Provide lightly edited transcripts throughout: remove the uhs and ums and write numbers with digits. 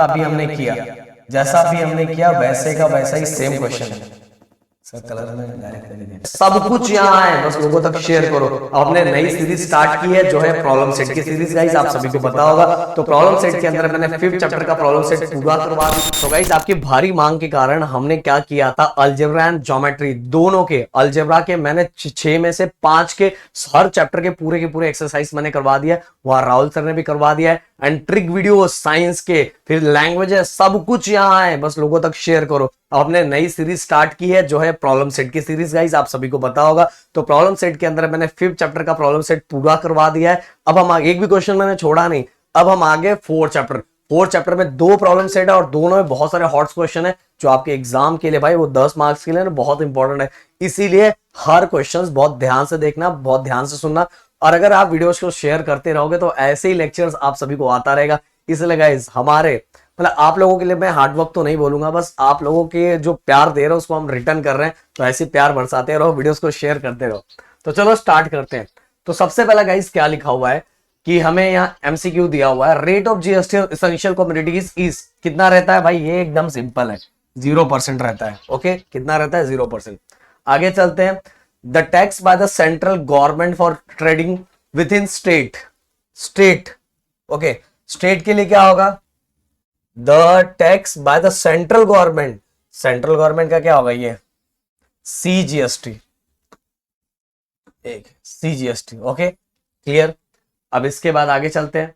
अभी हमने किया, जैसा भी हमने किया वैसे का वैसा ही सेम क्वेश्चन है। सर कलर में डायरेक्ट कर दीजिए। सब कुछ यहाँ है, बस लोगों तक शेयर करो। अब हमने नई सीरीज स्टार्ट की है जो है प्रॉब्लम सेट की सीरीज। गाइस आप सभी को पता होगा, तो प्रॉब्लम सेट के अंदर मैंने 5th चैप्टर का प्रॉब्लम सेट पूरा करवा दिया। तो गाइस आपकी भारी मांग के कारण हमने क्या किया था, अलजेब्रा एंड ज्योमेट्री दोनों के, अलजेब्रा के मैंने 6 में से 5 के हर चैप्टर के पूरे एक्सरसाइज मैंने करवा दिया, वहां राहुल सर ने भी करवा दिया है। एंड ट्रिक वीडियो साइंस के, फिर लैंग्वेज है, सब कुछ यहाँ है, बस लोगों तक शेयर करो। अब हमने नई सीरीज स्टार्ट की है जो है प्रॉब्लम सेट की सीरीज। गाइस आप सभी को पता होगा, तो प्रॉब्लम सेट के अंदर मैंने 5th चैप्टर का प्रॉब्लम सेट पूरा करवा दिया है। अब हम आगे, एक भी क्वेश्चन मैंने छोड़ा नहीं। अब हम आगे 4th चैप्टर में 2 प्रॉब्लम सेट है और दोनों में बहुत सारे हॉट क्वेश्चन है जो आपके एग्जाम के लिए भाई वो 10 मार्क्स के लिए बहुत इंपॉर्टेंट है। इसीलिए हर क्वेश्चन बहुत ध्यान से देखना, बहुत ध्यान से सुनना, और अगर आप वीडियोस को शेयर करते रहोगे तो ऐसे ही लेक्चर्स आप सभी को आता रहेगा। इसलिए गाइस हमारे मतलब आप लोगों के लिए मैं हार्ड वर्क तो नहीं बोलूंगा, बस आप लोगों के जो प्यार दे रहे हो उसको हम रिटर्न कर रहे हैं, तो ऐसे प्यार बरसाते रहो, वीडियोस को शेयर करते रहो। तो चलो स्टार्ट करते हैं। तो सबसे पहला गाइस क्या लिखा हुआ है कि हमें यहाँ एमसीक्यू दिया हुआ है, rate of GST essential commodities is कितना रहता है भाई, ये एकदम सिंपल है, 0% रहता है। ओके, कितना रहता है, 0%। आगे चलते हैं, the tax by the central government for trading with in state. Okay, state के लिए क्या होगा, the tax by the central government का क्या होगा, ये सीजीएसटी, ओके क्लियर। अब इसके बाद आगे चलते हैं,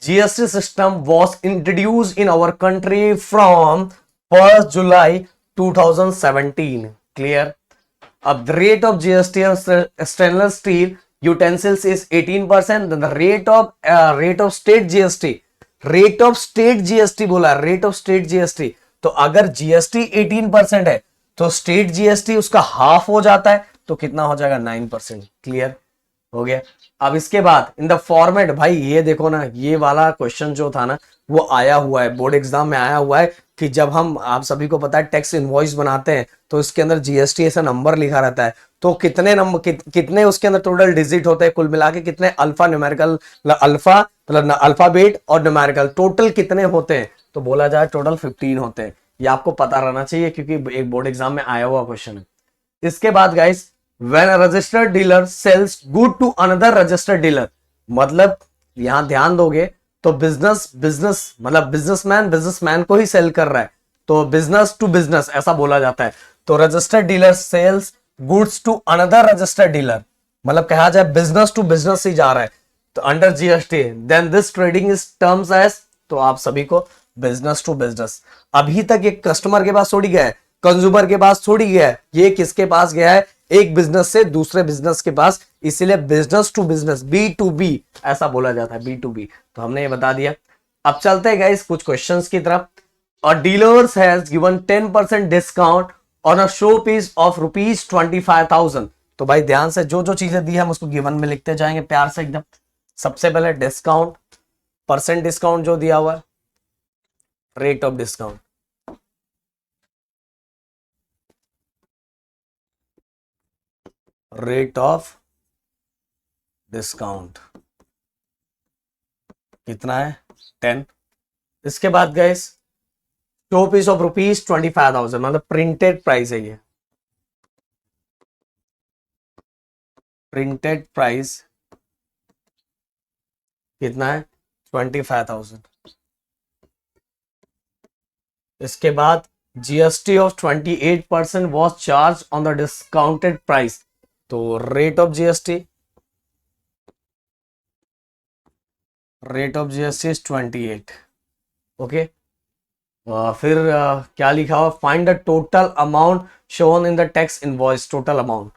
GST system was introduce in our country from 1 July 2017, clear. अब rate of GST on stainless steel utensils is 18%, then the rate of state GST बोला, रेट ऑफ स्टेट जीएसटी। तो अगर जीएसटी 18% है तो स्टेट जीएसटी उसका half हो जाता है, तो कितना हो जाएगा, 9%, क्लियर हो गया। अब इसके बाद इन द फॉर्मेट, भाई ये देखो ना, ये वाला क्वेश्चन जो था ना वो आया हुआ है बोर्ड एग्जाम में, आया हुआ है कि जब हम, आप सभी को पता है, टैक्स इनवॉइस बनाते हैं तो इसके अंदर जीएसटी ऐसा नंबर लिखा रहता है, तो कितने नंबर कितने उसके अंदर टोटल डिजिट होते हैं, कुल मिला के कितने अल्फा न्यूमेरिकल, अल्फा मतलब अल्फाबेट और न्यूमेरिकल टोटल कितने होते हैं, तो बोला जाए टोटल 15 होते हैं। ये आपको पता रहना चाहिए क्योंकि एक बोर्ड एग्जाम में आया हुआ क्वेश्चन है। इसके बाद guys, when a registered dealer sells good to another registered dealer, मतलब यहां ध्यान दोगे तो बिजनेस मतलब बिजनेसमैन को ही सेल कर रहा है, तो बिजनेस टू बिजनेस ऐसा बोला जाता है। तो registered dealer sells goods to another registered dealer, मतलब कहा जाए बिजनेस टू बिजनेस ही जा रहा है, तो under GST, then this trading is terms as, तो आप सभी को बिजनेस टू बिजनेस। अभी तक एक कस्टमर के पास थोड़ी गया है, कंज्यूमर के पास थोड़ी गया है, ये किसके पास गया है, एक बिजनेस से दूसरे बिजनेस के पास, इसीलिए बिजनेस टू बिजनेस, B2B ऐसा बोला जाता है, B2B। तो हमने ये बता दिया। अब चलते हैं गाइस कुछ क्वेश्चंस की तरफ। और dealers has given 10% discount on a show piece of ₹25,000। तो भाई ध्यान से जो जो चीजें दी हम उसको गिवन में लिखते जाएंगे प्यार से एकदम। सबसे पहले डिस्काउंट, परसेंट डिस्काउंट जो दिया हुआ है, rate of discount, rate of discount कितना है, 10। इसके बाद गाइस, शो पीस ऑफ ₹25,000 मतलब प्रिंटेड प्राइस है, ये प्रिंटेड प्राइस कितना है, 25,000। इसके बाद GST of 28% was charge on the discounted price, तो rate of GST is 28, okay. फिर क्या लिखा हुआ, find the total amount shown in the tax invoice, total amount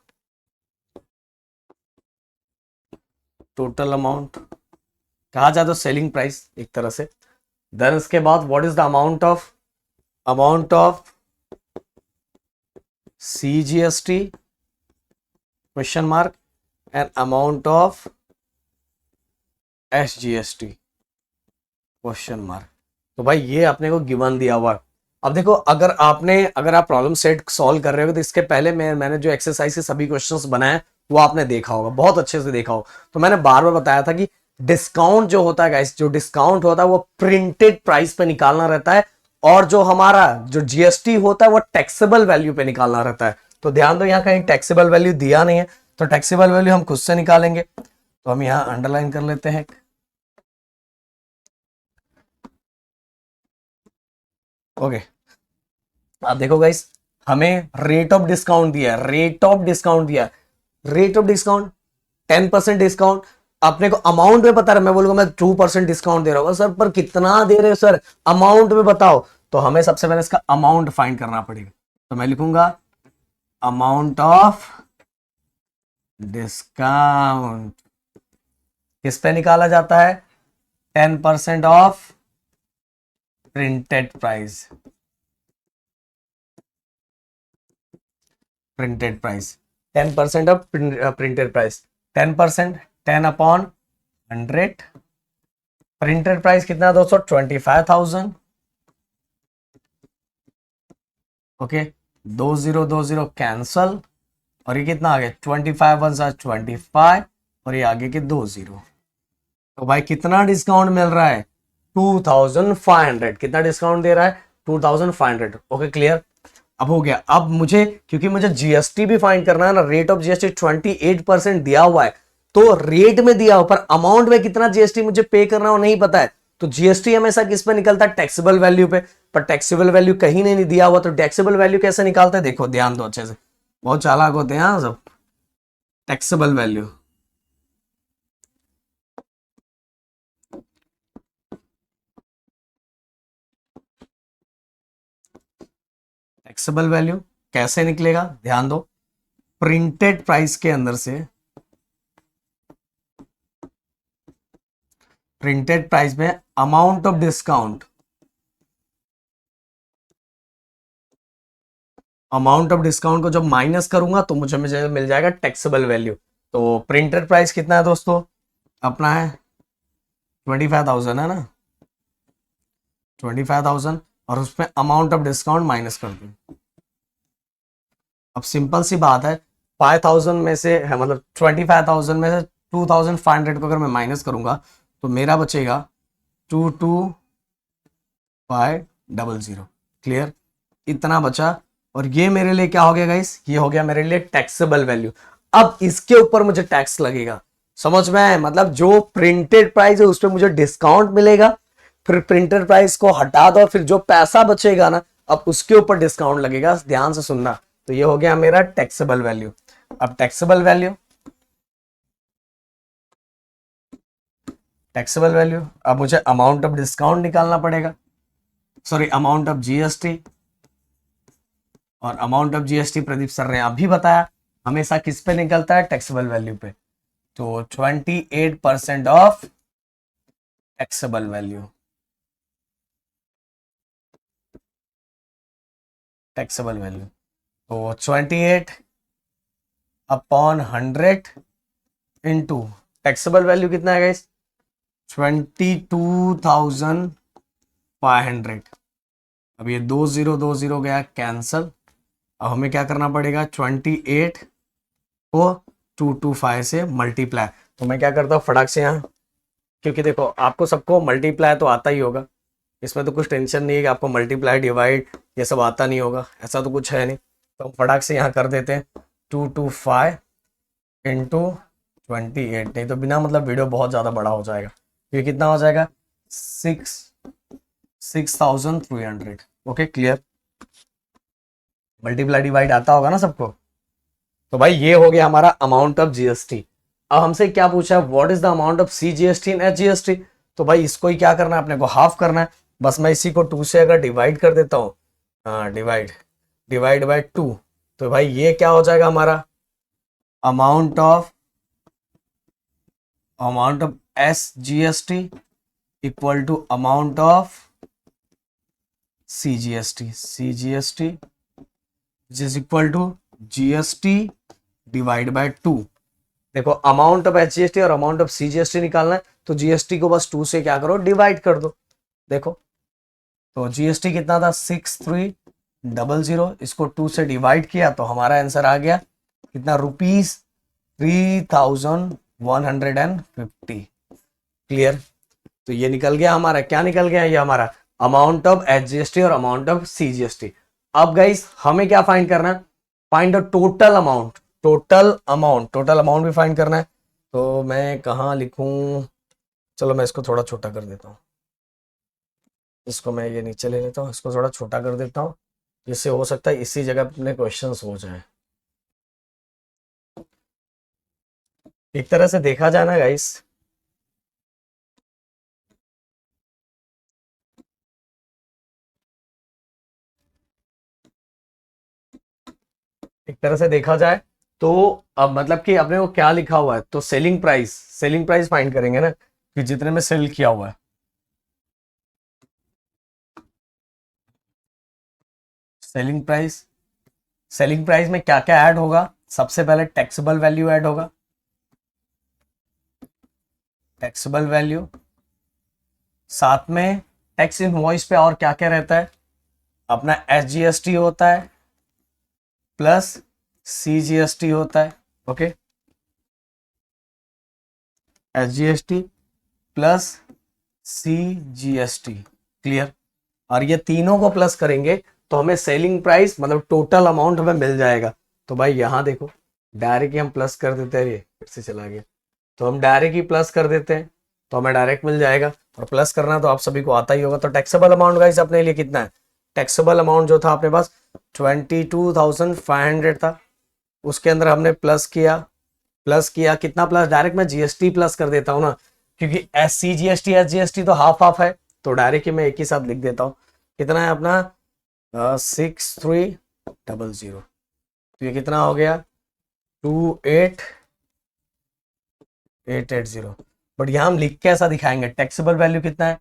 कहा जाए तो सेलिंग प्राइस एक तरह से। देन इसके बाद what is the amount of CGST question mark and amount of SGST question mark. तो भाई ये अपने को गिवन दिया हुआ। अब देखो, अगर आप प्रॉब्लम सेट सॉल्व कर रहे हो तो इसके पहले मैंने जो एक्सरसाइज के सभी क्वेश्चंस बनाए वो आपने देखा होगा, बहुत अच्छे से देखा हो। तो मैंने बार बार बताया था कि डिस्काउंट जो होता है गाइस, जो डिस्काउंट होता है वो प्रिंटेड प्राइस पे निकालना रहता है, और जो हमारा जो जीएसटी होता है वो टैक्सेबल वैल्यू पे निकालना रहता है। तो ध्यान दो, यहाँ कहीं टैक्सेबल वैल्यू दिया नहीं है, तो टैक्सेबल वैल्यू हम खुद से निकालेंगे। तो हम यहाँ अंडरलाइन कर लेते हैं। ओके, आप देखो गाइस, हमें रेट ऑफ डिस्काउंट दिया है, रेट ऑफ डिस्काउंट दिया है, रेट ऑफ डिस्काउंट 10% डिस्काउंट। अपने को अमाउंट में पता है, मैं बोलूंगा मैं 2% डिस्काउंट दे रहा हूँ सर, पर कितना दे रहे हो सर, अमाउंट में बताओ। तो हमें सबसे पहले इसका अमाउंट फाइंड करना पड़ेगा। तो मैं लिखूंगा अमाउंट ऑफ डिस्काउंट किस पे निकाला जाता है, 10% of printed price, printed price 10% of printed price, 10%, 10/100। Printed price कितना दोस्तों, 25,000। ओके, 2020 कैंसल, और ये कितना आ गया, 25 1 25, और ये आगे के 20। तो भाई कितना डिस्काउंट मिल रहा है, 2500। कितना डिस्काउंट दे रहा है, 2500। ओके क्लियर, अब हो गया। अब मुझे, क्योंकि मुझे जीएसटी भी फाइंड करना है ना, रेट ऑफ जीएसटी 28% दिया हुआ है, तो रेट में दिया हुआ, पर अमाउंट में कितना जीएसटी मुझे पे करना हो नहीं पता है। तो जीएसटी हमेशा किस पे निकलता है, टैक्सेबल वैल्यू पे, पर टैक्सेबल वैल्यू कहीं नहीं दिया हुआ। तो टैक्सेबल वैल्यू कैसे निकालते हैं, देखो ध्यान दो अच्छे से, बहुत चालाक होते हैं हाँ सब। टैक्सेबल वैल्यू, टैक्सेबल वैल्यू कैसे निकलेगा, ध्यान दो। प्रिंटेड प्राइस के अंदर से, प्रिंटेड प्राइस में amount of discount, amount of discount को जब माइनस करूंगा तो मुझे मिल जाएगा टैक्सेबल वैल्यू। तो प्रिंटेड प्राइस कितना है दोस्तों, अपना है 25,000 है ना, 25,000, और उसमें अमाउंट ऑफ डिस्काउंट माइनस कर दूं। अब सिंपल सी बात है, 5,000 में से है, मतलब 25,000 में से 2,500 को अगर मैं माइनस करूंगा तो मेरा बचेगा 22,500। क्लियर, इतना बचा, और ये मेरे लिए क्या हो गया गाइस, ये हो गया मेरे लिए टैक्सेबल वैल्यू। अब इसके ऊपर मुझे टैक्स लगेगा, समझ में आया, मतलब जो प्रिंटेड प्राइस है उस पर मुझे डिस्काउंट मिलेगा, फिर प्रिंटेड प्राइस को हटा दो, फिर जो पैसा बचेगा ना, अब उसके ऊपर डिस्काउंट लगेगा, ध्यान से सुनना। तो ये हो गया मेरा टैक्सेबल वैल्यू। अब टैक्सेबल वैल्यू, टैक्सेबल वैल्यू, अब मुझे अमाउंट ऑफ डिस्काउंट निकालना पड़ेगा, सॉरी अमाउंट ऑफ जीएसटी, और amount of GST Pradeep sir ने अभी बताया हमेशा किस पे निकलता है, टैक्सेबल वैल्यू पे। तो 28% of taxable value, taxable value, तो 28/100 इंटू टैक्सेबल वैल्यू कितना है गाइस, 22,500। अब ये 2020 गया कैंसल। अब हमें क्या करना पड़ेगा, 28 को 225 से मल्टीप्लाई। तो मैं क्या करता हूँ फटाक से यहाँ, क्योंकि देखो आपको सबको मल्टीप्लाई तो आता ही होगा, इसमें तो कुछ टेंशन नहीं है कि आपको मल्टीप्लाई डिवाइड ये सब आता नहीं होगा, ऐसा तो कुछ है नहीं। तो हम फटाक से यहाँ कर देते हैं 225 इंटू 28, नहीं तो बिना मतलब वीडियो बहुत ज़्यादा बड़ा हो जाएगा। ये कितना हो जाएगा, 6,300। ओके क्लियर, मल्टीप्लाई डिवाइड आता होगा ना सबको। तो भाई ये हो गया हमारा अमाउंट ऑफ जीएसटी। अब हमसे क्या पूछा है, what is the amount of C GST and H GST. तो भाई इसको ही क्या करना है, अपने को हाफ करना है। बस मैं इसी को 2 से अगर डिवाइड कर देता हूँ, डिवाइड बाय 2, तो भाई ये क्या हो जाएगा हमारा, amount of S GST equal to amount of C GST which is equal to GST divide by 2। देखो अमाउंट ऑफ एचजीएसटी और अमाउंट ऑफ सीजीएसटी निकालना है, तो जीएसटी को बस 2 से क्या करो, डिवाइड कर दो। देखो तो जीएसटी कितना था, 6,300, इसको 2 से डिवाइड किया तो हमारा आंसर आ गया कितना, ₹3,150। क्लियर। तो ये निकल गया हमारा, क्या निकल गया ये हमारा अमाउंट ऑफ एचजीएसटी और अमाउंट ऑफ सीजीएसटी। अब गाइस हमें क्या फाइंड करना है, find the total amount, total amount भी फाइंड करना है। तो मैं कहाँ लिखूं, चलो मैं इसको थोड़ा छोटा कर देता हूँ, इसको मैं ये नीचे ले लेता हूँ, इसको थोड़ा छोटा कर देता हूँ, जिससे हो सकता है इसी जगह अपने क्वेश्चंस हो जाए। एक तरह से देखा जाए ना गाइस, एक तरह से देखा जाए तो अब मतलब कि अपने को क्या लिखा हुआ है, तो सेलिंग प्राइस फाइंड करेंगे ना कि जितने में सेल किया हुआ है। सेलिंग प्राइस में क्या क्या ऐड होगा, सबसे पहले टैक्सेबल वैल्यू ऐड होगा, टैक्सेबल वैल्यू, साथ में टैक्स इनवॉइस पे और क्या क्या रहता है, अपना एसजीएसटी होता है प्लस सीजीएसटी होता है। Okay, SGST plus CGST, clear. और ये तीनों को प्लस करेंगे तो हमें सेलिंग प्राइस मतलब टोटल अमाउंट हमें मिल जाएगा। तो भाई यहां देखो डायरेक्ट ही हम प्लस कर देते हैं, ये फिर से चला गया, तो हम डायरेक्ट ही प्लस कर देते हैं तो हमें डायरेक्ट मिल जाएगा। और प्लस करना तो आप सभी को आता ही होगा। तो टैक्सेबल अमाउंट गाइस अपने लिए कितना है, टैक्सेबल अमाउंट जो था अपने पास 22,500 था, उसके अंदर हमने प्लस किया कितना प्लस, डायरेक्ट मैं जीएसटी प्लस कर देता हूँ ना, क्योंकि S C GST S GST तो हाफ हाफ है, तो डायरेक्ट ही मैं एक ही साथ लिख देता हूँ। कितना है अपना 6300, तो ये कितना हो गया 28,880। बट यहाँ हम लिख के ऐसा दिखाएंगे, टैक्सेबल वैल्यू कितना है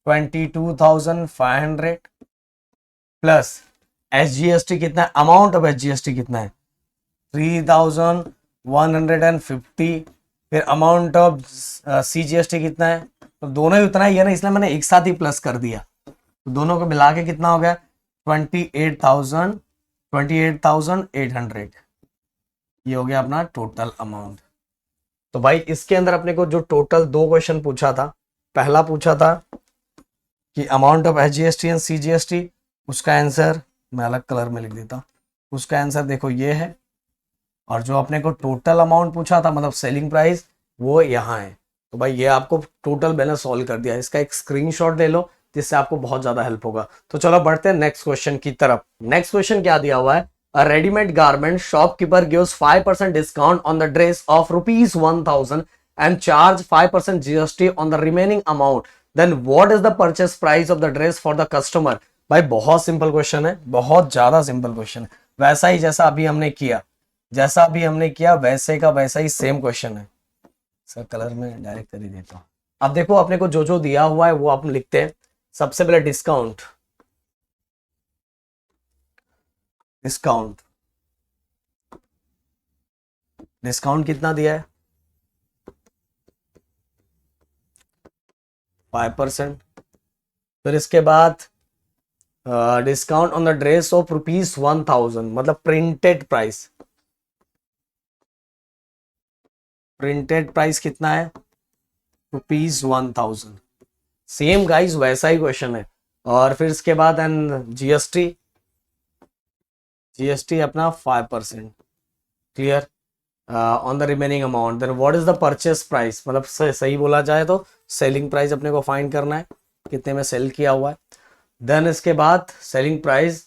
22,500 प्लस एसजीएसटी कितना है, अमाउंट ऑफ एसजीएसटी कितना है 3,150, फिर अमाउंट ऑफ सीजीएसटी कितना है, तो दोनों ही उतना ही है ना, इसलिए मैंने एक साथ ही प्लस कर दिया। तो दोनों को मिला के कितना हो गया 28,800, ये हो गया अपना टोटल अमाउंट। तो भाई इसके अंदर अपने को जो टोटल दो क्वेश्चन पूछा था, पहला पूछा था कि amount of HGST and CGST, उसका आंसर मैं अलग कलर में लिख देता हूँ, उसका आंसर देखो ये है। और जो अपने को टोटल अमाउंट पूछा था मतलब सेलिंग प्राइस, वो यहाँ है। तो भाई ये आपको टोटल बैलेंस सॉल्व कर दिया, इसका एक स्क्रीनशॉट ले लो जिससे आपको बहुत ज्यादा हेल्प होगा। तो चलो बढ़ते हैं नेक्स्ट क्वेश्चन की तरफ। नेक्स्ट क्वेश्चन क्या दिया हुआ है, a readymade garment shopkeeper gives 5% discount on the dress of ₹1,000 and charge 5% GST on the remaining amount, then what is the purchase price of the dress for the customer। भाई बहुत simple question है, बहुत ज्यादा simple question है, वैसा ही जैसा अभी हमने किया, वैसे का वैसा ही सेम क्वेश्चन है। सर कलर में डायरेक्ट कर ही देता हूँ। अब देखो अपने को जो जो दिया हुआ है वो आप लिखते हैं। सबसे पहले डिस्काउंट कितना दिया है 5%। फिर इसके बाद discount on the dress of ₹1,000 मतलब प्रिंटेड प्राइस कितना है ₹1,000। सेम गाइस वैसा ही क्वेश्चन है। और फिर इसके बाद एंड जीएसटी अपना 5%, clear, on the remaining amount. Then what is the purchase price, मतलब सही बोला जाए तो सेलिंग प्राइस अपने को फाइंड करना है, कितने में सेल किया हुआ है। देन इसके बाद selling price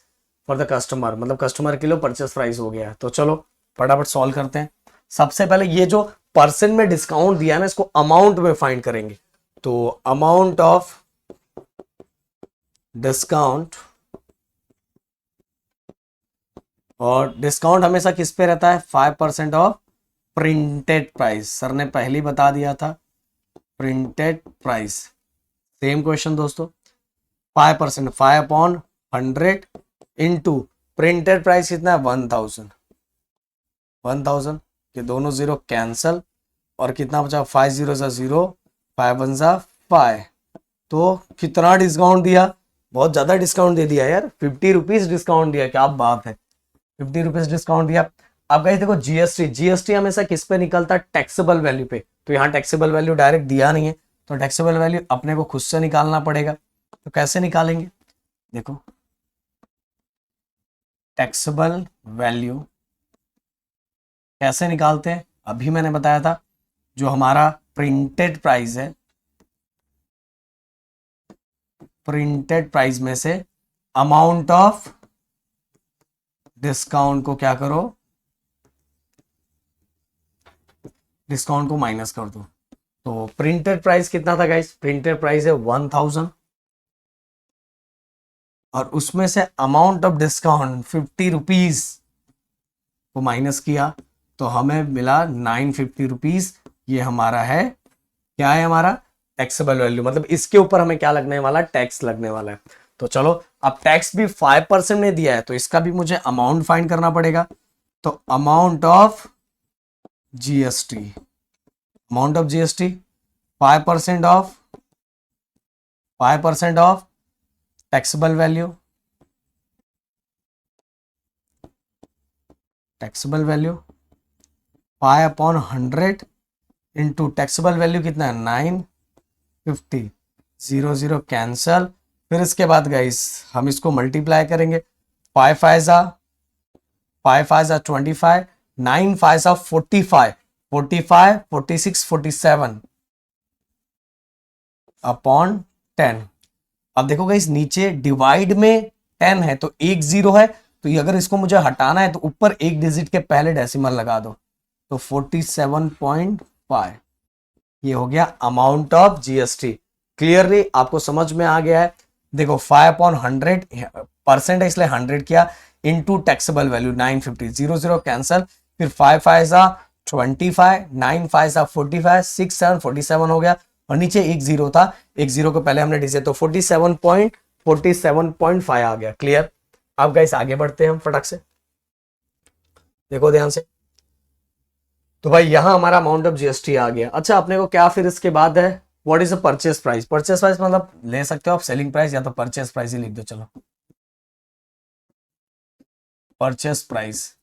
for the customer, मतलब कस्टमर के लिए परचेस प्राइस हो गया। तो चलो फटाफट सॉल्व करते हैं। सबसे पहले ये जो परसेंट में डिस्काउंट दिया है ना, इसको अमाउंट में फाइंड करेंगे। तो अमाउंट ऑफ डिस्काउंट, और डिस्काउंट हमेशा किस पे रहता है 5% ऑफ प्रिंटेड प्राइस, सर ने पहले ही बता दिया था प्रिंटेड प्राइस। सेम क्वेश्चन दोस्तों, 5%, 5/100 इंटू प्रिंटेड प्राइस कितना है 1,000, ये दोनों जीरो कैंसल, और कितना बचा 5 0 0, 5 1 5। तो कितना डिस्काउंट दिया, बहुत ज्यादा डिस्काउंट दे दिया यार, 50 रुपीज डिस्काउंट दिया, क्या बात है, 50 रुपीज डिस्काउंट दिया। अब गाइस देखो जीएसटी हमेशा किस पे निकलता है टैक्सेबल वैल्यू पे, तो यहाँ टैक्सेबल वैल्यू डायरेक्ट दिया नहीं है, तो टैक्सेबल वैल्यू अपने को खुद से निकालना पड़ेगा। तो कैसे निकालेंगे, देखो टैक्सेबल वैल्यू कैसे निकालते हैं, अभी मैंने बताया था। जो हमारा प्रिंटेड प्राइस है, प्रिंटेड प्राइस में से अमाउंट ऑफ डिस्काउंट को क्या करो, डिस्काउंट को माइनस कर दो। तो प्रिंटेड प्राइस कितना था गाइस, प्रिंटेड प्राइस है 1000 और उसमें से अमाउंट ऑफ डिस्काउंट 50 रुपीज को माइनस किया तो हमें मिला 950 रुपीज। ये हमारा है, क्या है हमारा टैक्सेबल वैल्यू, मतलब इसके ऊपर हमें क्या लगने वाला है, टैक्स लगने वाला है। तो चलो अब टैक्स भी 5% में दिया है तो इसका भी मुझे अमाउंट फाइंड करना पड़ेगा। तो amount of GST, amount of GST 5% of taxable value, taxable value 5/100 into taxable value कितना है 950, 0 कैंसल। फिर इसके बाद गाइस हम इसको मल्टीप्लाई करेंगे, 5 5 25, 9 5 45, 45 46 47 अपॉन 10। अब देखो गाइस नीचे डिवाइड में 10 है तो एक 0 है, तो अगर इसको मुझे हटाना है तो ऊपर एक डिजिट के पहले डेसिमल लगा दो। तो 47.5 ये हो गया अमाउंट ऑफ जीएसटी। क्लियरली आपको समझ में आ गया है। देखो 5/100 परसेंट है इसलिए 100 किया इनटू टैक्सेबल वैल्यू 950, 0 कैंसल। फिर 5 5 25, 9 5 45, 6 7 47 हो गया और नीचे एक 0 था, एक 0 को पहले हमने डिजिट, तो 47.5 आ गया। क्लियर। अब गाइस आगे बढ़ते हैं हम फटाक से, देखो ध्यान से। तो भाई यहां हमारा अमाउंट ऑफ जीएसटी आ गया। अच्छा अपने को क्या फिर इसके बाद है, what is a purchase price. Purchase price मतलब ले सकते हो आप सेलिंग प्राइस या तो परचेस प्राइस ही लिख दो। चलो परचेस प्राइस।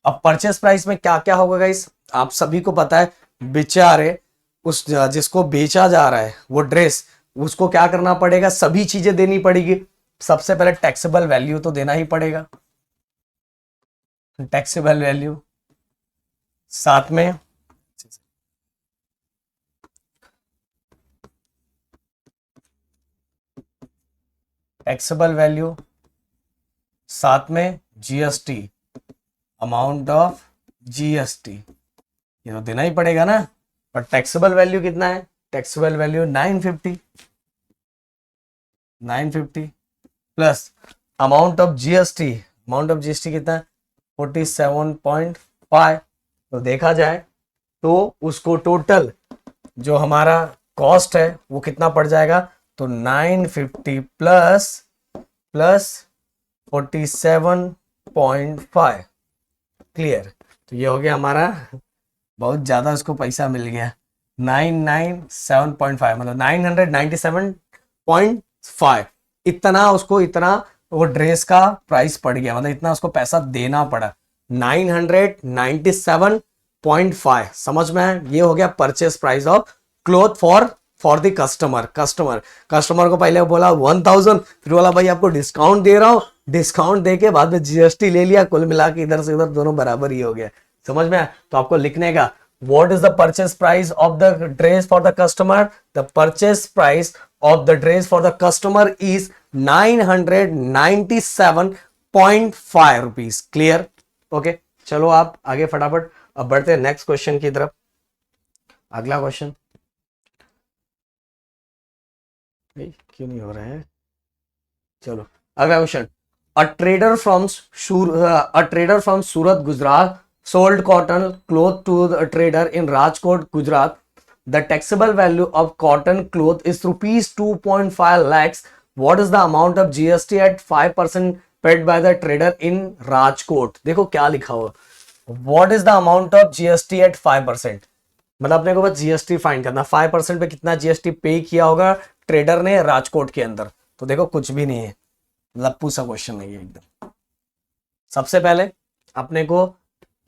अब परचेस प्राइस में क्या क्या होगा गाइस, आप सभी को पता है। बेचारे उस जिसको बेचा जा रहा है वो ड्रेस, उसको क्या करना पड़ेगा, सभी चीजें देनी पड़ेगी। सबसे पहले टैक्सेबल वैल्यू तो देना ही पड़ेगा, टैक्सेबल वैल्यू, साथ में टैक्सेबल वैल्यू, साथ में जीएसटी, अमाउंट ऑफ जीएसटी, ये तो देना ही पड़ेगा ना। पर टैक्सेबल वैल्यू कितना है, taxable value 950 plus amount of GST, amount of GST कितना है 47.5। तो देखा जाए तो उसको टोटल जो हमारा कॉस्ट है वो कितना पड़ जाएगा, तो 950 प्लस 47.5। क्लियर। तो ये हो गया हमारा, बहुत ज्यादा उसको पैसा मिल गया 997.5, मतलब 997.5 इतना उसको, इतना वो ड्रेस का प्राइस पड़ गया, मतलब इतना उसको पैसा देना पड़ा 997.5। समझ में है। ये हो गया purchase price of cloth for the customer को पहले बोला 1000, फिर बोला भाई आपको डिस्काउंट दे रहा हूं, डिस्काउंट दे के बाद में जीएसटी ले लिया, कुल मिला के इधर से उधर दोनों बराबर ही हो गया। समझ में आया। तो आपको लिखने का what is the purchase price of the dress for the customer, the purchase price of the dress for the customer is 997.5 rupees। Clear. Okay चलो आप आगे फटाफट अब बढ़ते हैं नेक्स्ट क्वेश्चन की तरफ। अगला क्वेश्चन क्यों नहीं हो रहा है, चलो अगला question. A trader from Surat Gujarat sold cotton cloth to the trader in Rajkot, Gujarat. The taxable value of cotton cloth is rupees 2.5 lakhs. What is the amount of GST at 5% paid by the trader in Rajkot? देखो क्या लिखा हुआ, What is the amount of GST at 5%, मतलब अपने को बस GST find करना, 5% पे कितना जीएसटी पे किया होगा ट्रेडर ने राजकोट के अंदर। तो देखो कुछ भी नहीं है, लप्पू सा क्वेश्चन नहीं है एकदम। सबसे पहले अपने को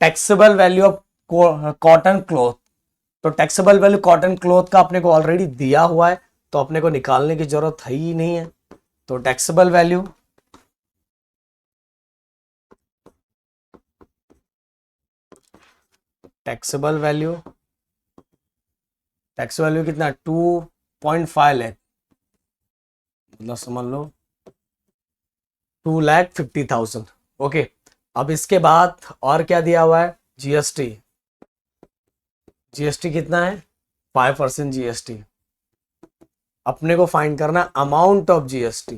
taxable value of cotton cloth, तो टैक्सेबल वैल्यू कॉटन क्लॉथ का अपने को ऑलरेडी दिया हुआ है, तो अपने को निकालने की जरूरत है ही नहीं है। तो टैक्सेबल वैल्यू टैक्सेबल वैल्यू कितना 2.5 लाख, मतलब समझ लो 2,50,000। ओके, अब इसके बाद और क्या दिया हुआ है, जीएसटी कितना है 5% जीएसटी। अपने को फाइंड करना अमाउंट ऑफ जीएसटी।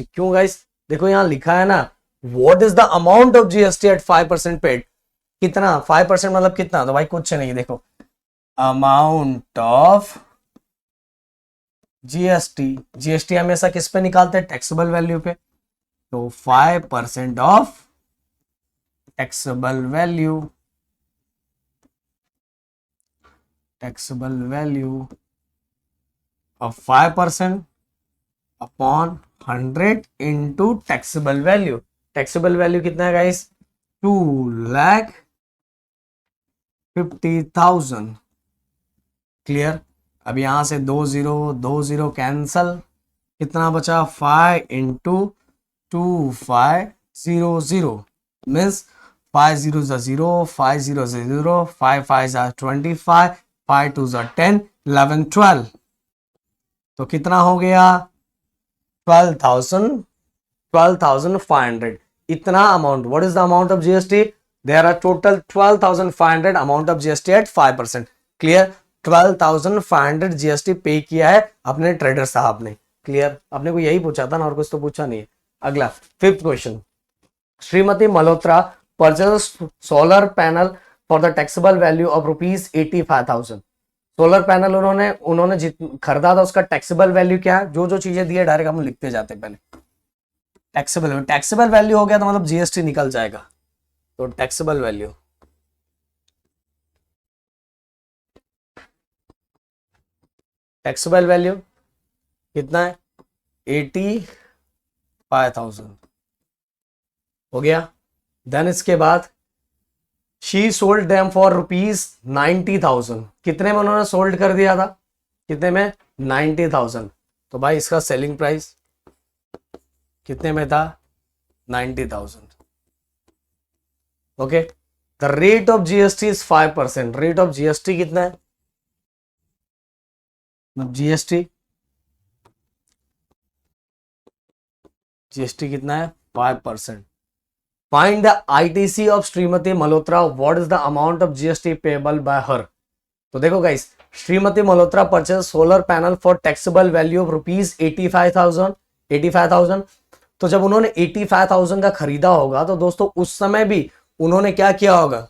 क्यों गाइस, देखो यहां लिखा है ना, what is the amount of GST at 5% paid. कितना 5% मतलब कितना, तो भाई कुछ नहीं, देखो अमाउंट ऑफ जीएसटी हमेशा किस पे निकालते हैं, टैक्सेबल वैल्यू पे। तो 5% of taxable value of 5% upon 100 into taxable value. Taxable value कितना है गाइस, 2,50,000। क्लियर। अब यहां से 2 0 कैंसल, कितना बचा 5 इंटू 2,500 मीन्स 5 0 0, 5 0 0, 5 5 25, 5 2 10, 11 12। तो कितना हो गया 12,500। इतना amount, what is the amount of GST, there are total 12,500 amount of GST at 5%। Clear, 12,500 GST पे किया है अपने ट्रेडर साहब ने। क्लियर, आपने को यही पूछा था ना, और कुछ तो पूछा नहीं है। अगला 5th question, Shrimati Malhotra purchase solar panel for the taxable value of ₹85,000। Solar panel उन्होंने खरीदा था, उसका टैक्सेबल वैल्यू क्या है, जो चीजें दी है डायरेक्ट हम लिखते जाते हैं। पहले टैक्सेबल वैल्यू हो गया तो मतलब जीएसटी निकल जाएगा। तो टैक्सेबल वैल्यू कितना है 85,000 हो गया। देन इसके बाद शी सोल्ड देम फॉर ₹90,000। कितने में उन्होंने सोल्ड कर दिया था, कितने में 90,000। तो भाई इसका सेलिंग प्राइस कितने में था 90,000। Okay, the rate of GST is 5%। Rate of GST कितना है, जीएसटी कितना है 5%। Find the ITC of Shrimati Malhotra, what is the amount of GST payable by हर। तो देखो guys, Shrimati Malhotra purchase solar panel for taxable value of ₹85,000। तो जब उन्होंने 85,000 का खरीदा होगा, तो दोस्तों उस समय भी उन्होंने क्या किया होगा,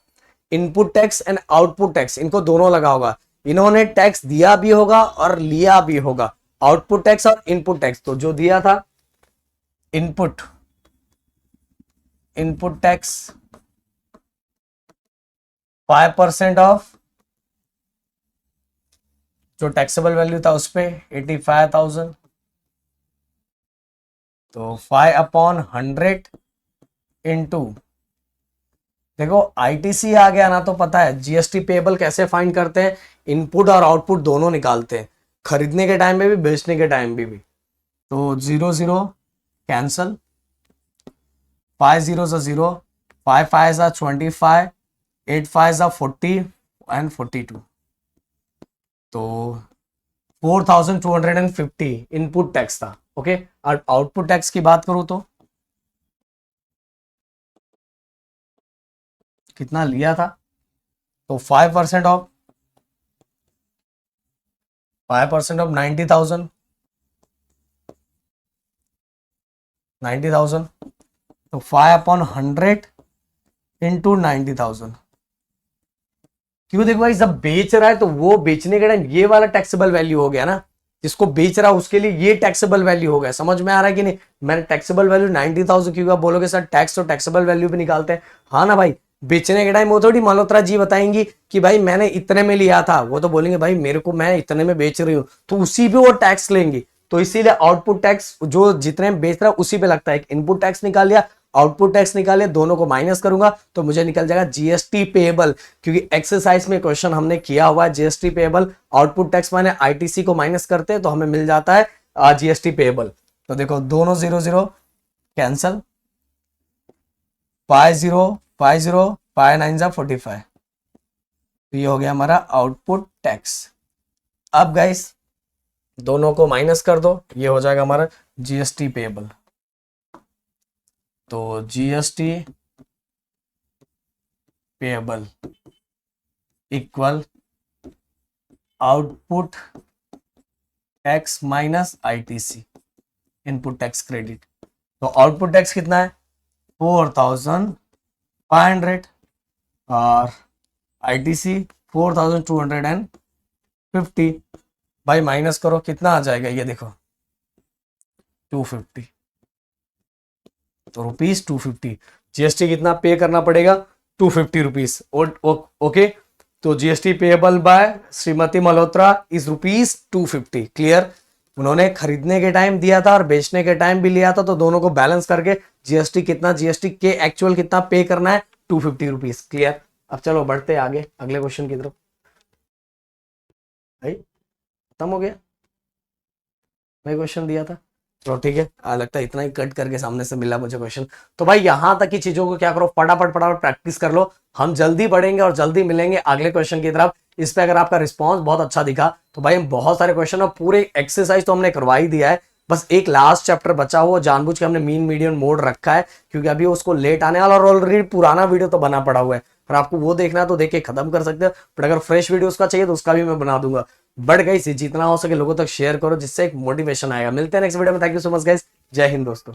input tax and output tax, इनको दोनों लगा होगा। इन्होंने टैक्स दिया भी होगा और लिया भी होगा, आउटपुट टैक्स और इनपुट टैक्स। तो जो दिया था इनपुट टैक्स 5% ऑफ जो टैक्सेबल वैल्यू था उस पे 85,000। तो 5/100 इंटू, देखो आईटीसी आ गया ना, तो पता है जीएसटी पेबल कैसे फाइंड करते हैं, इनपुट और आउटपुट दोनों निकालते हैं, खरीदने के टाइम पे भी बेचने के टाइम पे भी। तो 0 0 कैंसल, 5 0 0, 5 5 25, 8 5 40 एंड 42। तो 4,250 इनपुट टैक्स था। ओके, और आउटपुट टैक्स की बात करूं तो कितना लिया था, तो 5% ऑफ 90,000 तो 5/100 इंटू 90,000। क्यों, देखो भाई जब बेच रहा है तो वो बेचने के टाइम ये वाला टैक्सेबल वैल्यू हो गया ना, जिसको बेच रहा है उसके लिए ये टैक्सेबल वैल्यू हो गया। समझ में आ रहा है कि नहीं, मैंने टैक्सेबल वैल्यू 90,000, क्योंकि आप बोलोगे सर टैक्स तो टैक्सेबल वैल्यू पे निकालते हैं। हाँ ना भाई, बेचने के टाइम वो थोड़ी मल्होत्रा जी बताएंगी कि भाई मैंने इतने में लिया था, वो तो बोलेंगे भाई मेरे को मैं इतने में बेच रही हूँ, तो उसी पे वो टैक्स लेंगी। तो इसीलिए आउटपुट टैक्स जो जितने में बेच रहा है उसी पे लगता है। इनपुट टैक्स निकाल लिया, आउटपुट टैक्स निकाले, दोनों को माइनस करूंगा तो मुझे निकल जाएगा जीएसटी पेएबल, क्योंकि एक्सरसाइज में क्वेश्चन हमने किया हुआ है जीएसटी पेएबल, आउटपुट टैक्स माने आईटीसी को माइनस करते हैं तो हमें मिल जाता है जीएसटी पेएबल। तो देखो दोनों 0 0 कैंसल, 5 0 5 0 5 9 जा 45, तो ये हो गया हमारा आउटपुट टैक्स। अब गाइस दोनों को माइनस कर दो, ये हो जाएगा हमारा जीएसटी पेएबल। तो GST payable equal output tax minus ITC, input tax credit. तो आउटपुट टैक्स कितना है 4500 और आईटीसी 4250। भाई माइनस करो कितना आ जाएगा, ये देखो 250, तो रुपीज 250। जीएसटी कितना पे करना पड़ेगा 250 रुपीज। ओके, तो GST payable by Shrimati Malhotra is rupees 250। Clear, उन्होंने खरीदने के टाइम दिया था और बेचने के टाइम भी लिया था, तो दोनों को बैलेंस करके जीएसटी कितना, जीएसटी के एक्चुअल कितना पे करना है 250 रुपीज। क्लियर, अब चलो बढ़ते आगे अगले क्वेश्चन की तरफ। भाई खत्म हो गया, मैं क्वेश्चन दिया था, चलो ठीक है, लगता है इतना ही कट करके सामने से मिला मुझे क्वेश्चन। तो भाई यहां तक की चीजों को क्या करो, फटाफट फटाफट प्रैक्टिस कर लो। हम जल्दी बढ़ेंगे और जल्दी मिलेंगे अगले क्वेश्चन की तरफ। इस पे अगर आपका रिस्पांस बहुत अच्छा दिखा तो भाई हम बहुत सारे क्वेश्चन और पूरे एक्सरसाइज तो हमने करवा ही दिया है, बस एक लास्ट चैप्टर बचा हुआ, जानबूझ के हमने मीन मीडियन मोड रखा है क्योंकि अभी उसको लेट आने वाला और ऑलरेडी पुराना वीडियो तो बना पड़ा हुआ है, और आपको वो देखना है तो देख के खत्म कर सकते हो, बट अगर फ्रेश वीडियो उसका चाहिए तो उसका भी मैं बना दूंगा। बट गाइस जितना हो सके लोगों तक शेयर करो जिससे एक मोटिवेशन आएगा। मिलते हैं नेक्स्ट वीडियो में, thank you so much guys, जय हिंद दोस्तों।